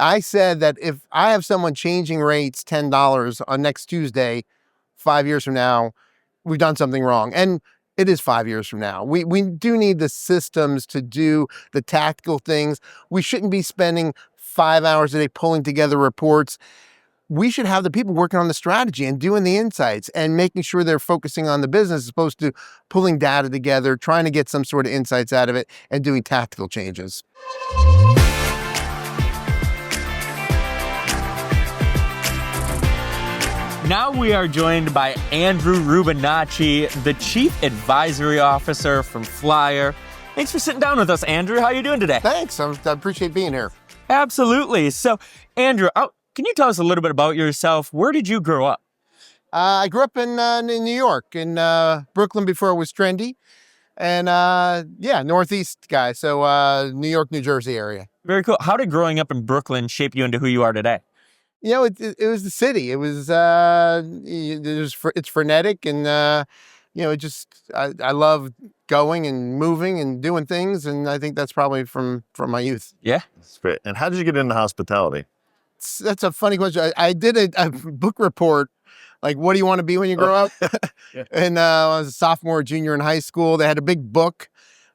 I said that if I have someone changing rates $10 on next Tuesday, 5 years from now, we've done something wrong. And it is 5 years from now. We do need the systems to do the tactical things. We shouldn't be spending 5 hours a day pulling together reports. We should have the people working on the strategy and doing the insights and making sure they're focusing on the business as opposed to pulling data together, trying to get some sort of insights out of it and doing tactical changes. Now we are joined by Andrew Rubinacci, the Chief Advisory Officer from FLYR. Thanks for sitting down with us, Andrew. How are you doing today? Thanks. I appreciate being here. Absolutely. So, Andrew, can you tell us a little bit about yourself? Where did you grow up? I grew up in New York, in Brooklyn before it was trendy. And Northeast guy. So New York, New Jersey area. Very cool. How did growing up in Brooklyn shape you into who you are today? You know, it was the city. It was, it's frenetic and, I love going and moving and doing things. And I think that's probably from my youth. Yeah. That's great. And how did you get into hospitality? That's a funny question. I did a book report, like, what do you want to be when you grow up? Yeah. And I was a sophomore, junior in high school. They had a big book.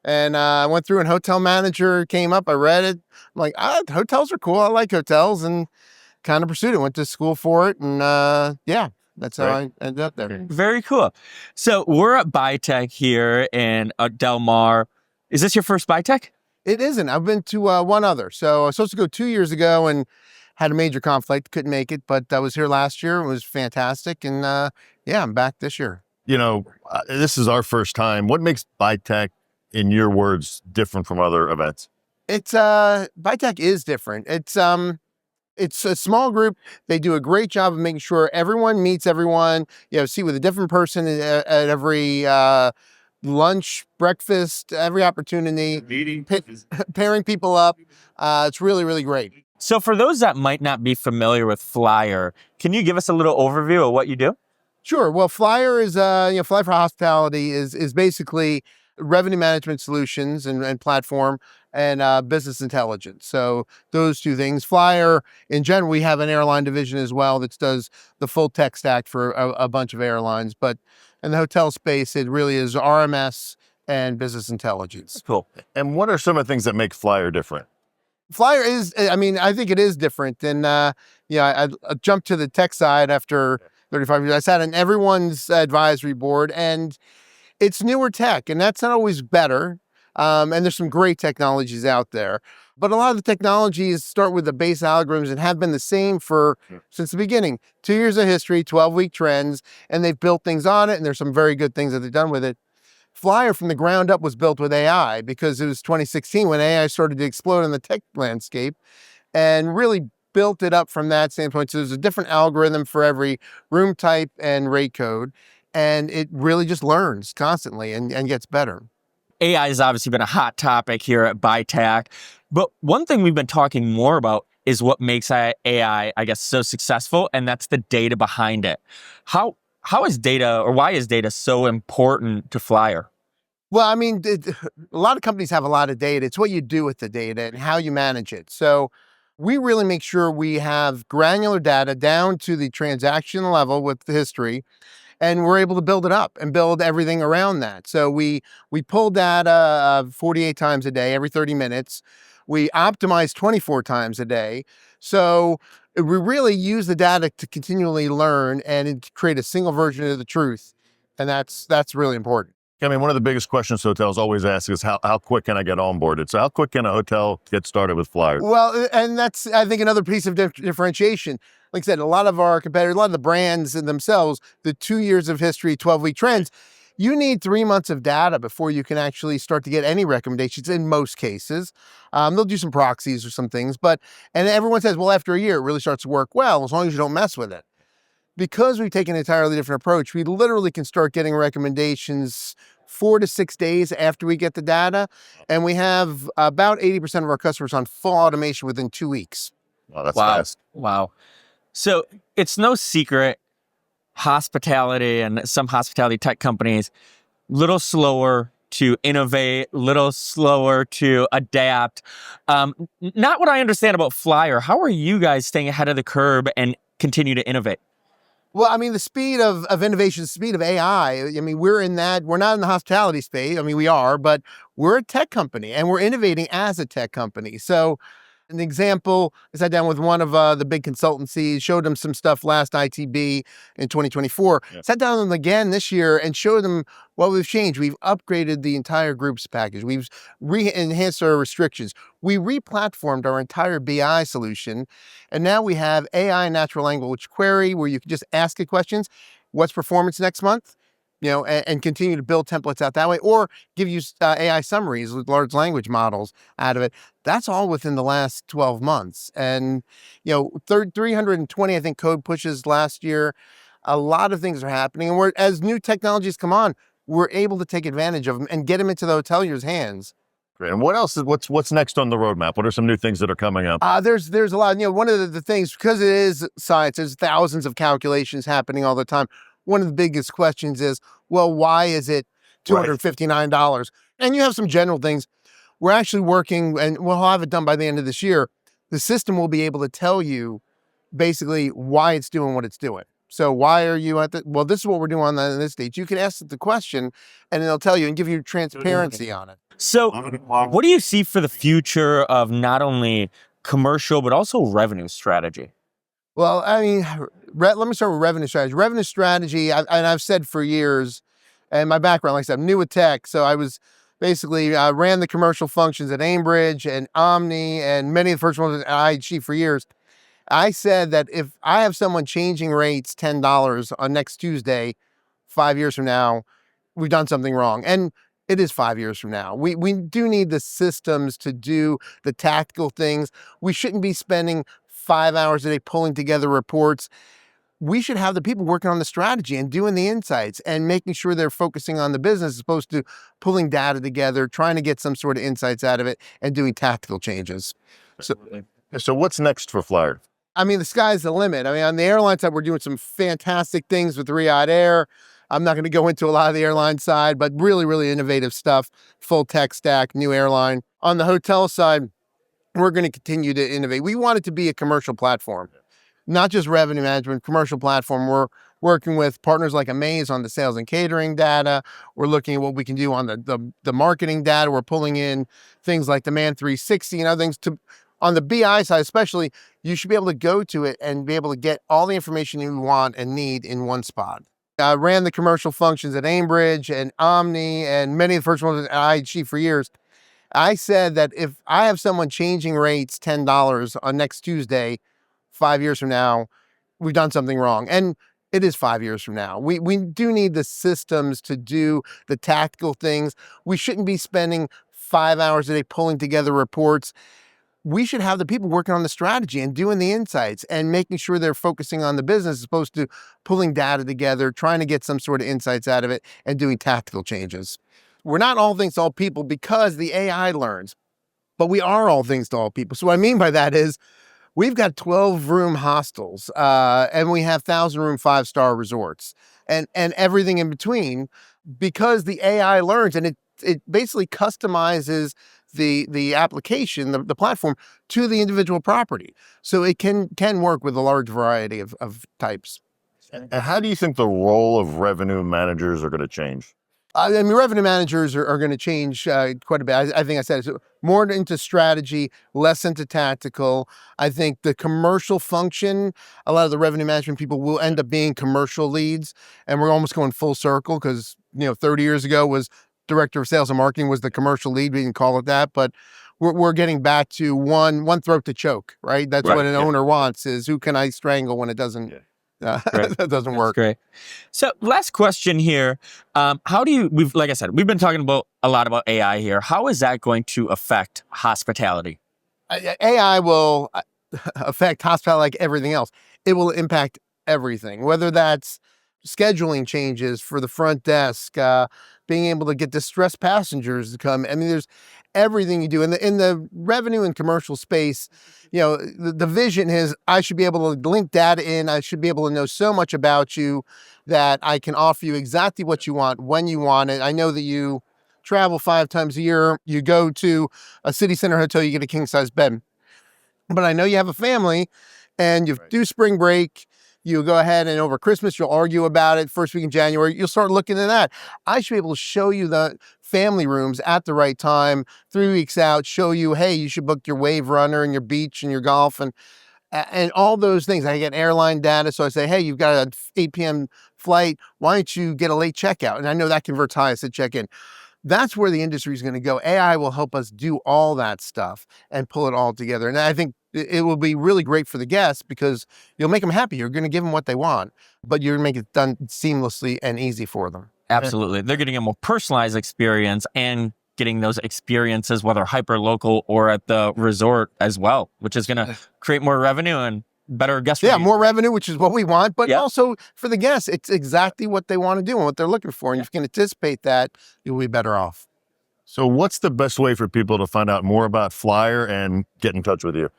And I went through and hotel manager came up. I read it. I'm like, hotels are cool. I like hotels. And kind of pursued it, went to school for it, and that's how I ended up there. Very cool. So we're at BITAC here in Del Mar. Is this your first BITAC? It isn't. I've been to one other. So I was supposed to go 2 years ago and had a major conflict, couldn't make it, but I was here last year. It was fantastic, and I'm back this year. You know, this is our first time. What makes BITAC, in your words, different from other events? It's BITAC is different. It's a small group. They do a great job of making sure everyone meets everyone. See with a different person at every lunch, breakfast, every opportunity. Meeting. Pairing people up. It's really, really great. So for those that might not be familiar with FLYR, can you give us a little overview of what you do? Sure. Well, FLYR is, FLYR for Hospitality is basically revenue management solutions and platform and business intelligence. So those two things. FLYR, in general, we have an airline division as well that does the full tech stack for a bunch of airlines. But in the hotel space, it really is RMS and business intelligence. Cool. And what are some of the things that make FLYR different? FLYR is, I think it is different. And, I jumped to the tech side after 35 years. I sat on everyone's advisory board, and it's newer tech, and that's not always better. And there's some great technologies out there. But a lot of the technologies start with the base algorithms and have been the same since the beginning. 2 years of history, 12-week trends, and they've built things on it, and there's some very good things that they've done with it. FLYR from the ground up was built with AI because it was 2016 when AI started to explode in the tech landscape, and really built it up from that standpoint. So there's a different algorithm for every room type and rate code, and it really just learns constantly and gets better. AI has obviously been a hot topic here at BITAC, but one thing we've been talking more about is what makes AI, I guess, so successful, and that's the data behind it. How is data, or why is data so important to FLYR? Well, a lot of companies have a lot of data. It's what you do with the data and how you manage it. So we really make sure we have granular data down to the transaction level with the history, and we're able to build it up and build everything around that. So we pull data 48 times a day, every 30 minutes. We optimize 24 times a day. So we really use the data to continually learn and create a single version of the truth. And that's really important. I mean, one of the biggest questions hotels always ask is how quick can I get onboarded? So how quick can a hotel get started with FLYR? Well, and that's, I think, another piece of differentiation. Like I said, a lot of our competitors, a lot of the brands themselves, the 2 years of history, 12-week trends, you need 3 months of data before you can actually start to get any recommendations in most cases. They'll do some proxies or some things, and everyone says, well, after a year, it really starts to work well, as long as you don't mess with it. Because we've taken an entirely different approach, we literally can start getting recommendations 4 to 6 days after we get the data. And we have about 80% of our customers on full automation within 2 weeks. Wow, that's fast. Wow. So it's no secret, hospitality and some hospitality tech companies, little slower to innovate, a little slower to adapt. Not what I understand about FLYR. How are you guys staying ahead of the curve and continue to innovate? Well, I mean, the speed of innovation, the speed of AI, I mean, we're not in the hospitality space. I mean, we are, but we're a tech company and we're innovating as a tech company. So an example, I sat down with one of the big consultancies, showed them some stuff last ITB in 2024, sat down with them again this year and showed them what we've changed. We've upgraded the entire groups package. We've enhanced our restrictions. We re-platformed our entire BI solution. And now we have AI natural language query where you can just ask it questions. What's performance next month? And continue to build templates out that way, or give you AI summaries with large language models out of it. That's all within the last 12 months. And, 320, I think, code pushes last year. A lot of things are happening. And as new technologies come on, we're able to take advantage of them and get them into the hotelier's hands. Great. And what else what's next on the roadmap? What are some new things that are coming up? There's a lot. One of the things, because it is science, there's thousands of calculations happening all the time. One of the biggest questions is, well, why is it $259? And you have some general things. We're actually working, and we'll have it done by the end of this year. The system will be able to tell you basically why it's doing what it's doing. So why are you well, this is what we're doing on this stage. You can ask it the question and it'll tell you and give you transparency on it. So what do you see for the future of not only commercial, but also revenue strategy? Well, I mean, let me start with revenue strategy. Revenue strategy, I've said for years, and my background, like I said, I'm new with tech. So I was basically ran the commercial functions at Aimbridge and Omni and many of the first ones at IHG for years. I said that if I have someone changing rates $10 on next Tuesday, 5 years from now, we've done something wrong. And it is 5 years from now. We do need the systems to do the tactical things. We shouldn't be spending 5 hours a day pulling together reports. We should have the people working on the strategy and doing the insights and making sure they're focusing on the business as opposed to pulling data together, trying to get some sort of insights out of it and doing tactical changes. So what's next for FLYR? I mean, the sky's the limit. I mean, on the airline side, we're doing some fantastic things with Riyadh Air. I'm not going to go into a lot of the airline side, but really, really innovative stuff, full tech stack, new airline. On the hotel side, we're going to continue to innovate. We want it to be a commercial platform, not just revenue management, commercial platform. We're working with partners like Amaze on the sales and catering data. We're looking at what we can do on the marketing data. We're pulling in things like Demand 360 and other things on the BI side, especially, you should be able to go to it and be able to get all the information you want and need in one spot. I ran the commercial functions at Aimbridge and Omni and many of the first ones at IHG for years. I said that if I have someone changing rates $10 on next Tuesday, 5 years from now, we've done something wrong. And it is 5 years from now. We do need the systems to do the tactical things. We shouldn't be spending 5 hours a day pulling together reports. We should have the people working on the strategy and doing the insights and making sure they're focusing on the business as opposed to pulling data together, trying to get some sort of insights out of it and doing tactical changes. We're not all things to all people because the AI learns, but we are all things to all people. So what I mean by that is we've got 12-room hostels and we have 1,000-room 5-star resorts and everything in between because the AI learns and it basically customizes the application, the platform to the individual property. So it can work with a large variety of types. And how do you think the role of revenue managers are going to change? I mean, revenue managers are going to change quite a bit. I think I said it's more into strategy, less into tactical. I think the commercial function, a lot of the revenue management people will end up being commercial leads. And we're almost going full circle because, 30 years ago was director of sales and marketing was the commercial lead. We didn't call it that, but we're getting back to one throat to choke, right? That's what an owner wants is who can I strangle when it doesn't, that doesn't work. Great. So last question here. Like I said, we've been talking about a lot about AI here. How is that going to affect hospitality? AI will affect hospitality like everything else. It will impact everything, whether that's scheduling changes for the front desk, being able to get distressed passengers to come. I mean, there's everything you do in the revenue and commercial space. The vision is I should be able to link data in. I should be able to know so much about you that I can offer you exactly what you want when you want it. I know that you travel 5 times a year, you go to a city center hotel, you get a king size bed. But I know you have a family and you do spring break, you go ahead and over Christmas, you'll argue about it. First week in January, you'll start looking at that. I should be able to show you the family rooms at the right time, 3 weeks out, show you, hey, you should book your wave runner and your beach and your golf and all those things. I get airline data. So I say, hey, you've got an 8 p.m. flight. Why don't you get a late checkout? And I know that converts highest at check-in. That's where the industry is going to go. AI will help us do all that stuff and pull it all together. And I think it will be really great for the guests because you'll make them happy. You're going to give them what they want, but you're going to make it done seamlessly and easy for them. Absolutely. They're getting a more personalized experience and getting those experiences, whether hyper local or at the resort as well, which is going to create more revenue and better guest reviews. More revenue, which is what we want, but also for the guests, it's exactly what they want to do and what they're looking for. And if you can anticipate that, you'll be better off. So what's the best way for people to find out more about FLYR and get in touch with you?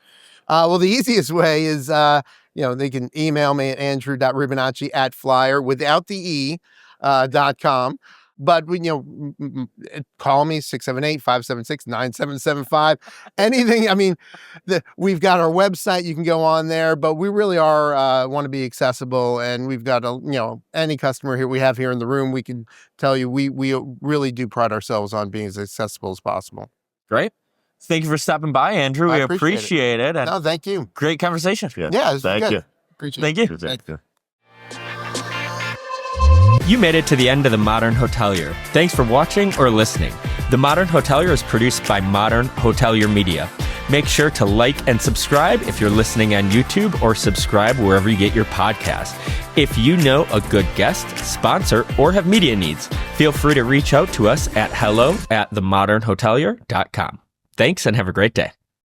Well, the easiest way is, they can email me at andrew.rubinacci@FLYR without the .com. But call me 678-576-9775. Anything. I mean, we've got our website. You can go on there, but we really are want to be accessible. And we've got any customer here we have here in the room, we can tell you we really do pride ourselves on being as accessible as possible. Great. Thank you for stopping by, Andrew. We appreciate it. And thank you. Great conversation. Yeah, thank you. Appreciate it. Thank you. Thank you. You made it to the end of The Modern Hotelier. Thanks for watching or listening. The Modern Hotelier is produced by Modern Hotelier Media. Make sure to like and subscribe if you're listening on YouTube or subscribe wherever you get your podcasts. If you know a good guest, sponsor, or have media needs, feel free to reach out to us at hello@themodernhotelier.com. Thanks and have a great day.